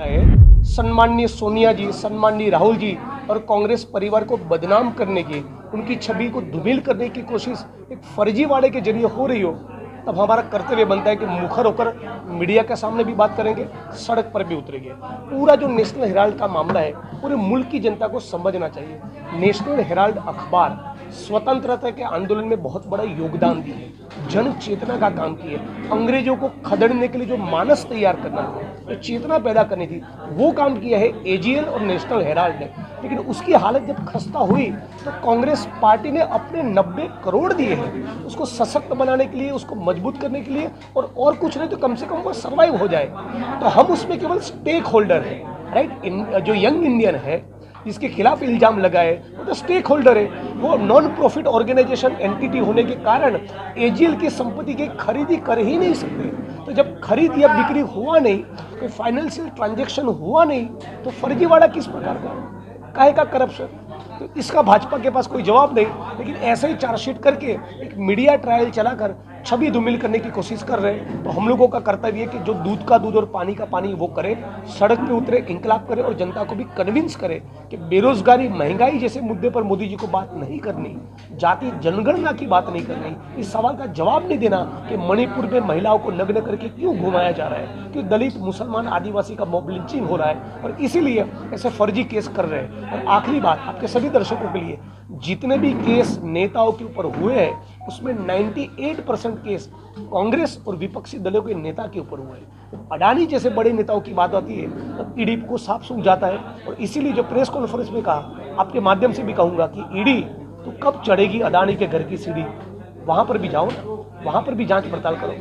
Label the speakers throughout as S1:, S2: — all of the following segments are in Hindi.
S1: है सम्माननीय सोनिया जी, सम्माननीय राहुल जी और कांग्रेस परिवार को बदनाम करने की, उनकी छवि को धूमिल करने की कोशिश एक फर्जीवाड़े के जरिए हो रही हो, तब हमारा कर्तव्य बनता है कि मुखर होकर मीडिया के सामने भी बात करेंगे, सड़क पर भी उतरेंगे। पूरा जो नेशनल हेराल्ड का मामला है, पूरे मुल्क की जनता को समझना चाहिए। नेशनल हेराल्ड अखबार स्वतंत्रता के आंदोलन में बहुत बड़ा योगदान दिए, जन चेतना का काम किए। अंग्रेजों को खदेड़ने के लिए जो मानस तैयार करना था, जो चेतना पैदा करनी थी, वो काम किया है एजीएल और नेशनल हेराल्ड ने। लेकिन उसकी हालत जब खस्ता हुई तो कांग्रेस पार्टी ने अपने 90 करोड़ दिए हैं उसको सशक्त बनाने के लिए, उसको मजबूत करने के लिए, और कुछ नहीं तो कम से कम वो सर्वाइव हो जाए। तो हम उसमें केवल स्टेक होल्डर हैं, राइट। जो यंग इंडियन है जिसके खिलाफ इल्जाम लगाए, वो तो स्टेक होल्डर है। वो नॉन प्रॉफिट ऑर्गेनाइजेशन एंटिटी होने के कारण एजीएल की संपत्ति की खरीदी कर ही नहीं सकते। तो जब खरीद या बिक्री हुआ नहीं, कोई फाइनेंशियल ट्रांजैक्शन हुआ नहीं, तो फर्जीवाड़ा किस प्रकार का, काहे का करप्शन। तो इसका भाजपा के पास कोई जवाब नहीं, लेकिन ऐसे ही चार्जशीट करके एक मीडिया ट्रायल चलाकर छवि धूमिल करने की कोशिश कर रहे हैं। तो हम लोगों का कर्तव्य है कि जो दूध का दूध और पानी का पानी वो करे, सड़क पे उतरे, इंकलाब करे और जनता को भी कन्विंस करे कि बेरोजगारी, महंगाई जैसे मुद्दे पर मोदी जी को बात नहीं करनी, जाति जनगणना की बात नहीं करनी, इस सवाल का जवाब नहीं देना कि मणिपुर में महिलाओं को नग्न करके क्यों घुमाया जा रहा है, क्यों दलित, मुसलमान, आदिवासी का मॉब लिंचिंग हो रहा है, और इसीलिए ऐसे फर्जी केस कर रहे हैं। और आखिरी बात आपके सभी दर्शकों के लिए, जितने भी केस नेताओं के ऊपर हुए हैं उसमें 98% केस कांग्रेस और विपक्षी दलों के नेता के ऊपर हुए हैं। अडानी जैसे बड़े नेताओं की बात आती है तो ईडी को साफ सूझ जाता है। और इसीलिए जो प्रेस कॉन्फ्रेंस में कहा, आपके माध्यम से भी कहूंगा कि ईडी तो कब चढ़ेगी अडानी के घर की सीढ़ी, वहां पर भी जाओ ना, वहां पर भी जांच पड़ताल करो।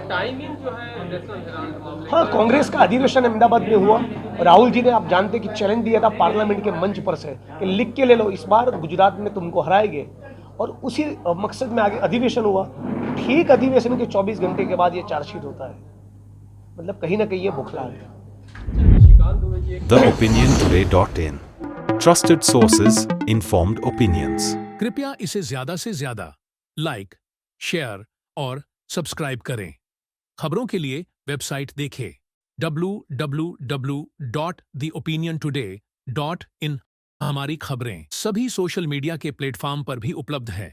S2: टाइमिंग जो है नेशनल हेराल्ड मामले
S1: हाँ, कांग्रेस का अधिवेशन अहमदाबाद में हुआ। राहुल जी ने, आप जानते कि चैलेंज दिया था पार्लियामेंट के मंच पर से कि लिख के ले लो, इस बार गुजरात में तुमको हराएंगे, और उसी मकसद में आगे अधिवेशन हुआ। ठीक अधिवेशन के 24 घंटे के बाद ये चार्जशीट होता है। मतलब कहीं ना कहीं ये बुखला है।
S2: Nishikant Dubey ji
S3: theopiniontoday.in Trusted sources, informed opinions.
S4: कृपया इसे ज्यादा से ज्यादा लाइक, शेयर और सब्सक्राइब करें। खबरों के लिए वेबसाइट देखें www.theopiniontoday.in। हमारी खबरें सभी सोशल मीडिया के प्लेटफॉर्म पर भी उपलब्ध है।